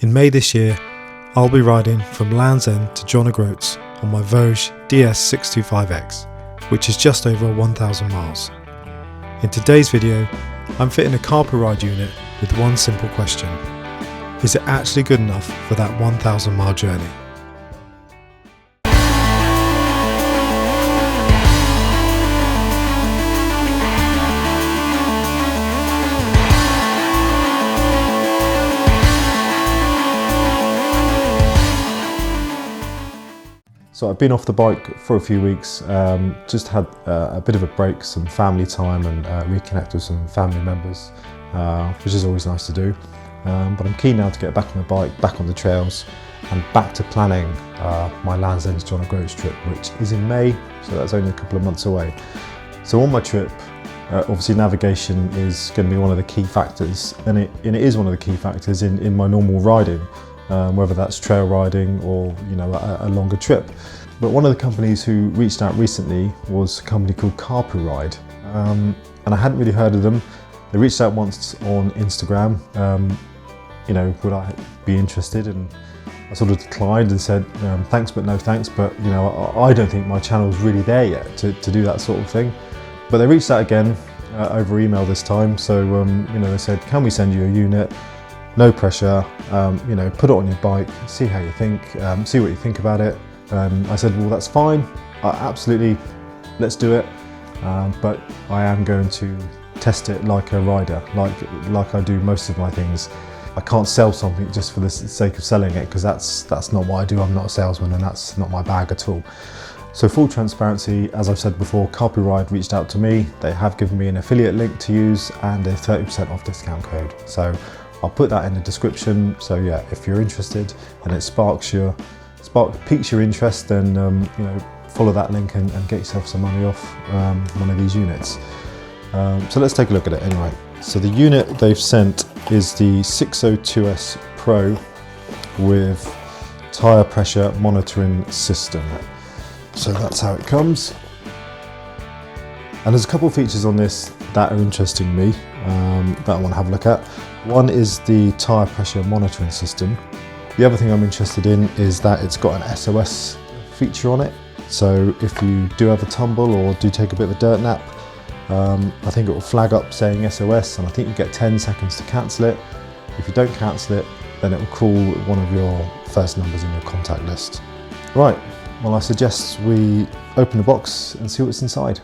In May this year, I'll be riding from Land's End to John O'Groats on my Voge DS625X, which is just over 1,000 miles. In today's video, I'm fitting a Carpuride unit with one simple question. Is it actually good enough for that 1,000 mile journey? So I've been off the bike for a few weeks, just had a bit of a break, some family time and reconnect with some family members, which is always nice to do. But I'm keen now to get back on the bike, back on the trails and back to planning my Land's End to John O'Groats trip, which is in May, so that's only a couple of months away. So on my trip, obviously navigation is going to be one of the key factors, and it is one of the key factors in my normal riding. Whether that's trail riding or a longer trip. But one of the companies who reached out recently was a company called Carpuride, and I hadn't really heard of them. They reached out once on Instagram, would I be interested, and I sort of declined and said thanks but no thanks, but I don't think my channel's really there yet to do that sort of thing. But they reached out again over email this time, so they said, can we send you a unit? No pressure, put it on your bike, see how you think, see what you think about it. I said, well, that's fine, absolutely, let's do it. But I am going to test it like a rider, like I do most of my things. I can't sell something just for the sake of selling it, because that's not what I do. I'm not a salesman, and that's not my bag at all. So full transparency, as I've said before, Carpuride reached out to me. They have given me an affiliate link to use and a 30% off discount code. So I'll put that in the description. So yeah, if you're interested and it piques your interest, then follow that link and get yourself some money off one of these units. So let's take a look at it anyway. So the unit they've sent is the 602S Pro with tyre pressure monitoring system. So that's how it comes. And there's a couple of features on this that are interesting me, that I want to have a look at. One is the tyre pressure monitoring system. The other thing I'm interested in is that it's got an SOS feature on it. So if you do have a tumble or do take a bit of a dirt nap, I think it will flag up saying SOS, and I think you get 10 seconds to cancel it. If you don't cancel it, then it will call one of your first numbers in your contact list. Right, well, I suggest we open the box and see what's inside.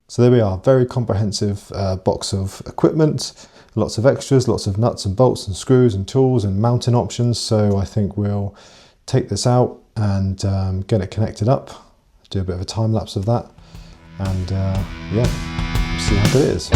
So there we are, very comprehensive box of equipment, lots of extras, lots of nuts and bolts and screws and tools and mounting options. So I think we'll take this out and get it connected up, do a bit of a time lapse of that, and yeah, see how good it is.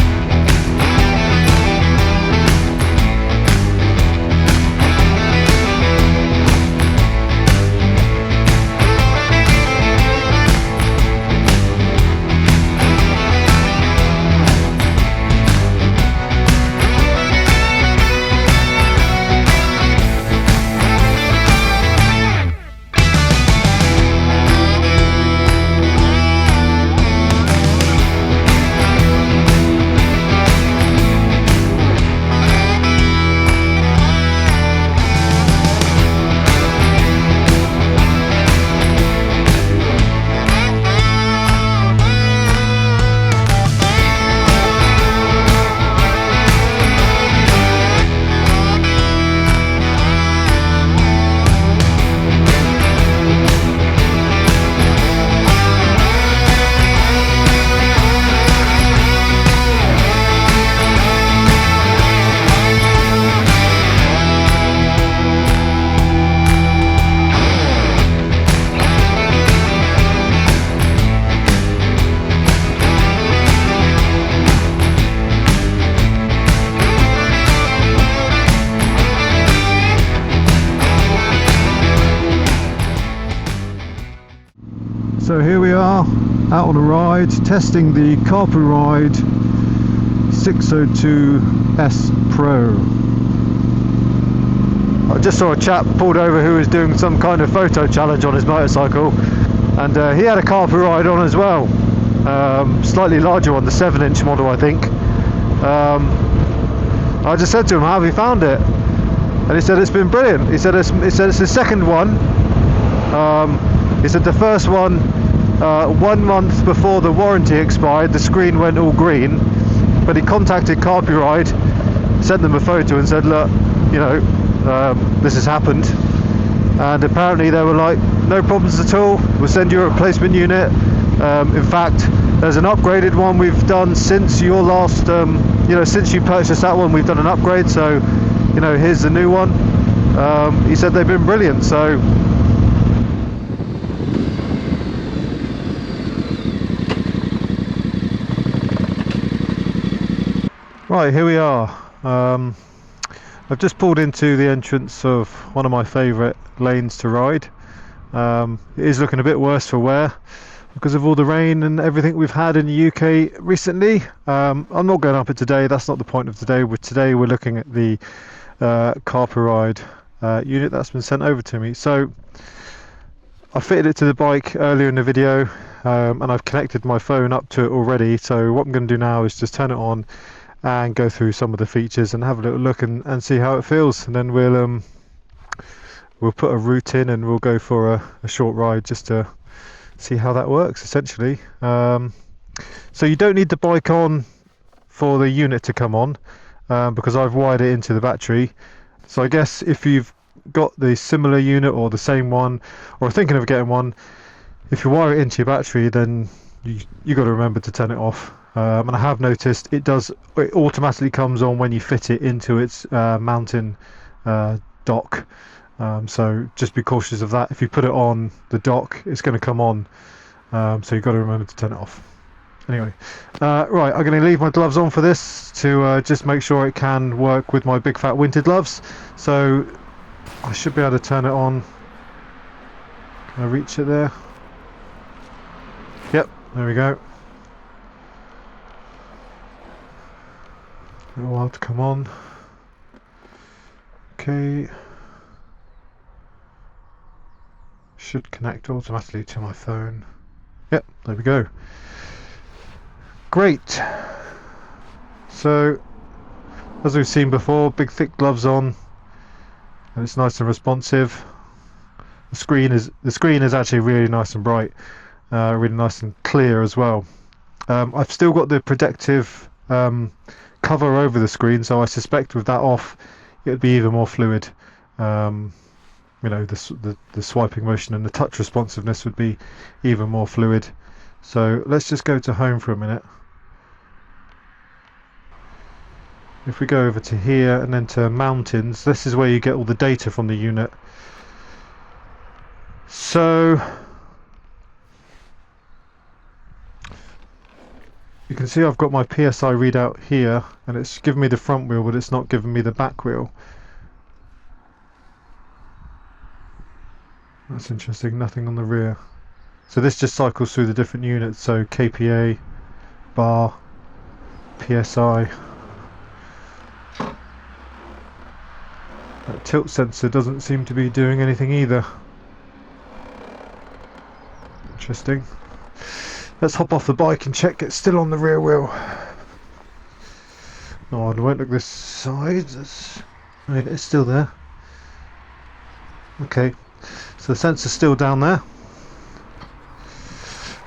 Out on a ride, testing the Carpuride 602S Pro. I just saw a chap pulled over who was doing some kind of photo challenge on his motorcycle, and he had a Carpuride on as well. Slightly larger one, the 7-inch model, I think. I just said to him, how have you found it? And he said it's been brilliant. He said it's the second one. He said the first one, 1 month before the warranty expired, the screen went all green, but he contacted Carpuride, sent them a photo and said, look, you know, this has happened, and apparently they were like, no problems at all, we'll send you a replacement unit. In fact, there's an upgraded one we've done since your last, since you purchased that one, we've done an upgrade, so, you know, here's the new one. He said they've been brilliant, so. Right, here we are. I've just pulled into the entrance of one of my favourite lanes to ride. It is looking a bit worse for wear because of all the rain and everything we've had in the UK recently. I'm not going up it today, that's not the point of today. Today we're looking at the Carpuride unit that's been sent over to me. So I fitted it to the bike earlier in the video, and I've connected my phone up to it already. So what I'm going to do now is just turn it on and go through some of the features and have a little look and see how it feels, and then we'll put a route in and we'll go for a short ride just to see how that works essentially. So you don't need the bike on for the unit to come on, because I've wired it into the battery. So I guess if you've got the similar unit or the same one, or thinking of getting one, if you wire it into your battery, then you got to remember to turn it off. And I have noticed it automatically comes on when you fit it into its mounting dock. So just be cautious of that. If you put it on the dock, it's going to come on. So you've got to remember to turn it off. Anyway, right, I'm going to leave my gloves on for this to just make sure it can work with my big fat winter gloves. So I should be able to turn it on. Can I reach it there? Yep, there we go. A little while to come on. Okay. Should connect automatically to my phone. Yep, there we go. Great. So, as we've seen before, big thick gloves on, and it's nice and responsive. The screen is actually really nice and bright, really nice and clear as well. I've still got the protective cover over the screen, so I suspect with that off it would be even more fluid. You know, the swiping motion and the touch responsiveness would be even more fluid. So let's just go to home for a minute. If we go over to here and then to mountains, this is where you get all the data from the unit. So you can see I've got my PSI readout here, and it's giving me the front wheel, but it's not giving me the back wheel. That's interesting, nothing on the rear. So this just cycles through the different units, so KPA, bar, PSI. That tilt sensor doesn't seem to be doing anything either. Interesting. Let's hop off the bike and check it's still on the rear wheel. Oh, I won't look this side. It's still there. Okay, so the sensor's still down there.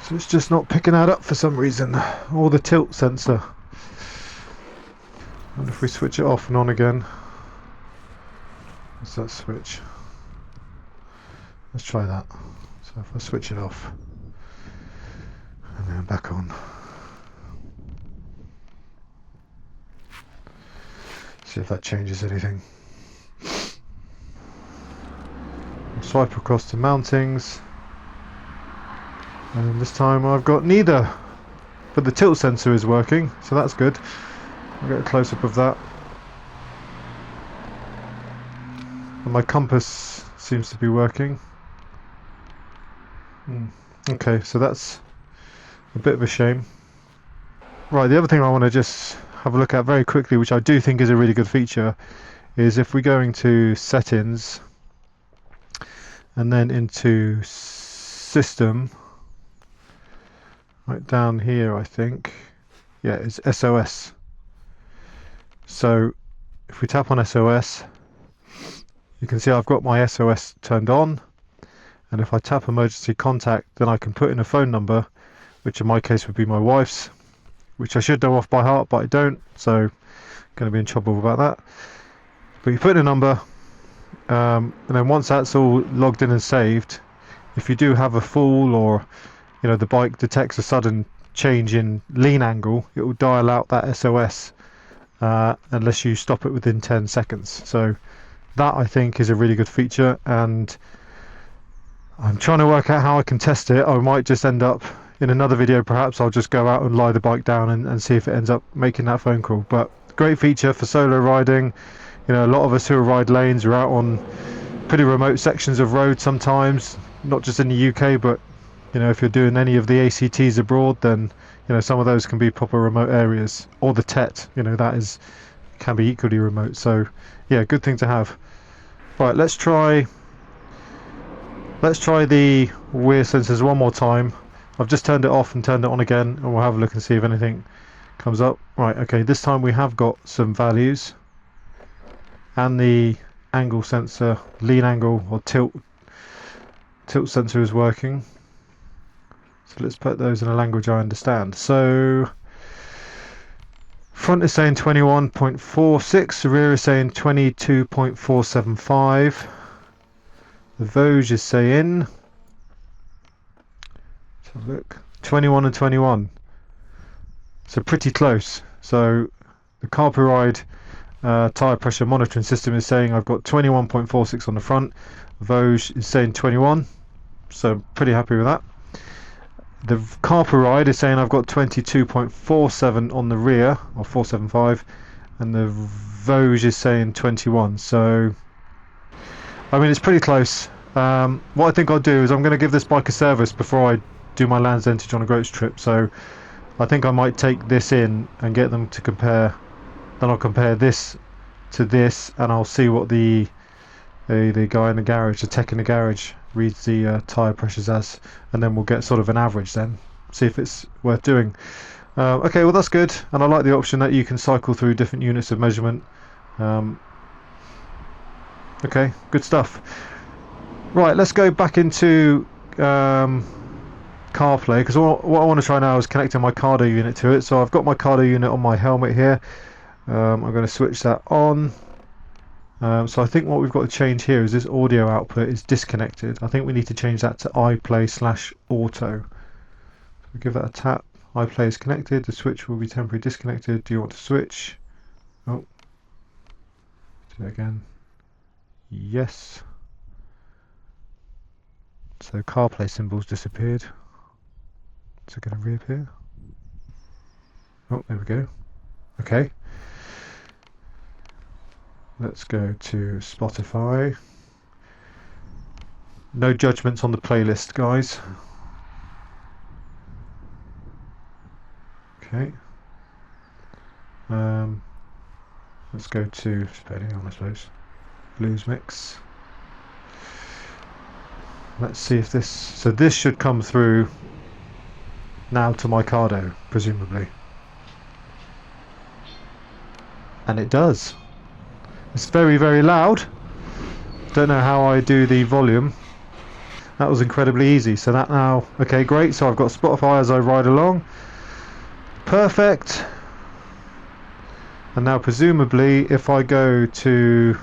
So it's just not picking that up for some reason. Or the tilt sensor. And if we switch it off and on again. What's that switch? Let's try that. So if I switch it off. And then back on. See if that changes anything. I'll swipe across to mountings, and this time I've got neither, but the tilt sensor is working, so that's good. I'll get a close-up of that. And my compass seems to be working. Okay, so that's A bit of a shame. Right, the other thing I want to just have a look at very quickly, which I do think is a really good feature, is if we go into settings and then into system, right down here I think, yeah, it's SOS. So if we tap on SOS, you can see I've got my SOS turned on, and if I tap emergency contact, then I can put in a phone number, which in my case would be my wife's, which I should know off by heart, but I don't, so I'm going to be in trouble about that. But you put in a number, and then once that's all logged in and saved, if you do have a fall, or you know, the bike detects a sudden change in lean angle, it will dial out that SOS unless you stop it within 10 seconds. So that, I think, is a really good feature, and I'm trying to work out how I can test it. I might just end up in another video, perhaps I'll just go out and lie the bike down and see if it ends up making that phone call. But great feature for solo riding. You know, a lot of us who ride lanes are out on pretty remote sections of road sometimes, not just in the UK, but you know, if you're doing any of the ACTs abroad, then you know, some of those can be proper remote areas, or the TET, you know, that can be equally remote. So yeah, good thing to have. Right, let's try the rear sensors one more time. I've just turned it off and turned it on again, and we'll have a look and see if anything comes up. Right, okay, this time we have got some values, and the angle sensor, lean angle or tilt sensor is working. So let's put those in a language I understand. So front is saying 21.46, the rear is saying 22.475. The Voge is saying, let's have a look, 21 and 21. So pretty close. So the Carpuride tyre pressure monitoring system is saying I've got 21.46 on the front. Voge is saying 21. So pretty happy with that. The Carpuride is saying I've got 22.47 on the rear, or 475, and the Voge is saying 21. So I mean, it's pretty close. What I think I'll do is I'm going to give this bike a service before I do my Land's End to John O'Groats trip. So I think I might take this in and get them to compare. Then I'll compare this to this, and I'll see what the guy in the garage, the tech in the garage, reads the tyre pressures as, and then we'll get sort of an average then, see if it's worth doing. Okay, well that's good, and I like the option that you can cycle through different units of measurement. Okay, good stuff. Right, let's go back into CarPlay, because what I want to try now is connecting my Cardo unit to it. So I've got my Cardo unit on my helmet here. I'm going to switch that on. So I think what we've got to change here is this audio output is disconnected. I think we need to change that to iPlay/auto. So we give that a tap. iPlay is connected. The switch will be temporarily disconnected. Do you want to switch? Oh, do it again. Yes. So CarPlay symbol's disappeared. Is it going to reappear? Oh, there we go. Okay. Let's go to Spotify. No judgments on the playlist, guys. Okay. Let's go to Spelling on, I suppose. Blues mix. Let's see if this. So this should come through now to my Cardo, presumably. And it does. It's very, very loud. Don't know how I do the volume. That was incredibly easy. So that now, okay, great. So I've got Spotify as I ride along. Perfect. And now presumably if I go to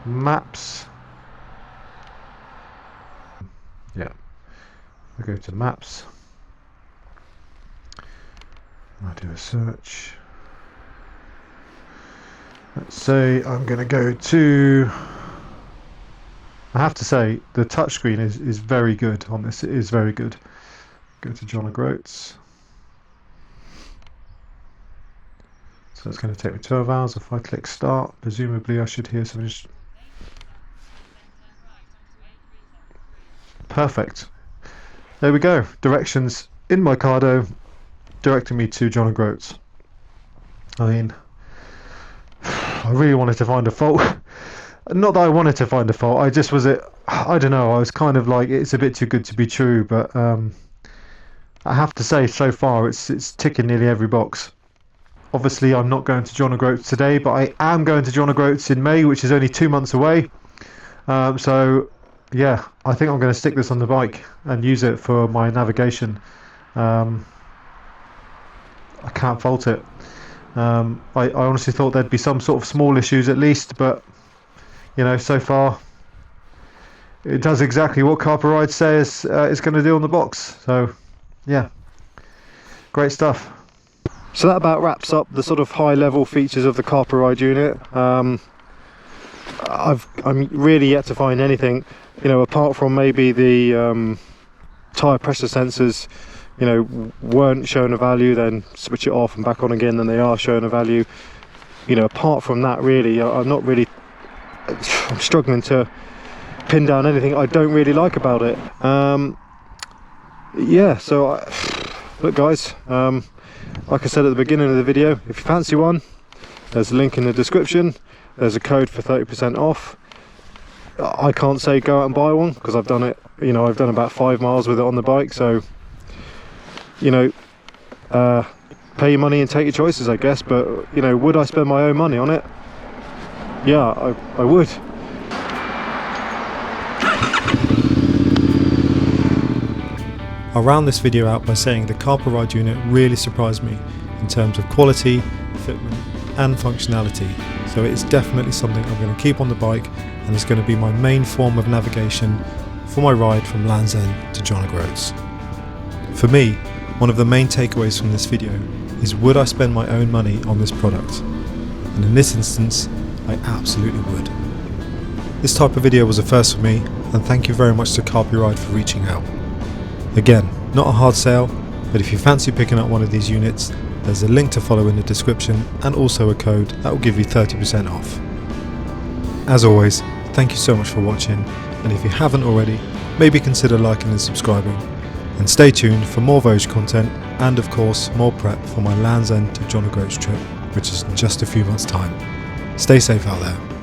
maps, yeah, I go to maps, I do a search. Let's say I'm going to go to, I have to say the touchscreen is very good on this. It is very good. Go to John O'Groats. So it's going to take me 12 hours. If I click start, presumably I should hear something. Perfect. There we go. Directions in my Cardo, directing me to John O'Groats. I mean, I really wanted to find a fault. Not that I wanted to find a fault, I just I don't know, I was kind of like, it's a bit too good to be true, but I have to say, so far, it's ticking nearly every box. Obviously, I'm not going to John O'Groats today, but I am going to John O'Groats in May, which is only 2 months away. So, yeah, I think I'm going to stick this on the bike and use it for my navigation. I can't fault it. I honestly thought there'd be some sort of small issues at least, but, you know, so far, it does exactly what Carpuride says it's going to do on the box. So, yeah, great stuff. So that about wraps up the sort of high-level features of the Carpuride unit. I'm really yet to find anything, you know, apart from maybe the tyre pressure sensors, you know, weren't showing a value, then switch it off and back on again, then they are showing a value. You know, apart from that, really, I'm struggling to pin down anything I don't really like about it. Yeah, so look guys, like I said at the beginning of the video, if you fancy one, there's a link in the description. There's a code for 30% off. I can't say go out and buy one because I've done it, you know, I've done about 5 miles with it on the bike, so, you know, pay your money and take your choices, I guess. But, you know, would I spend my own money on it? Yeah, I would. I'll round this video out by saying the Carpuride unit really surprised me in terms of quality, fitment and functionality, so it is definitely something I'm going to keep on the bike, and is going to be my main form of navigation for my ride from Land's End to John O'Groats. For me, one of the main takeaways from this video is, would I spend my own money on this product? And in this instance, I absolutely would. This type of video was a first for me, and thank you very much to Carpuride for reaching out. Again, not a hard sale, but if you fancy picking up one of these units, there's a link to follow in the description and also a code that will give you 30% off. As always, thank you so much for watching, and if you haven't already, maybe consider liking and subscribing. And stay tuned for more Voge content and of course more prep for my Land's End to John O'Groats trip, which is in just a few months' time. Stay safe out there.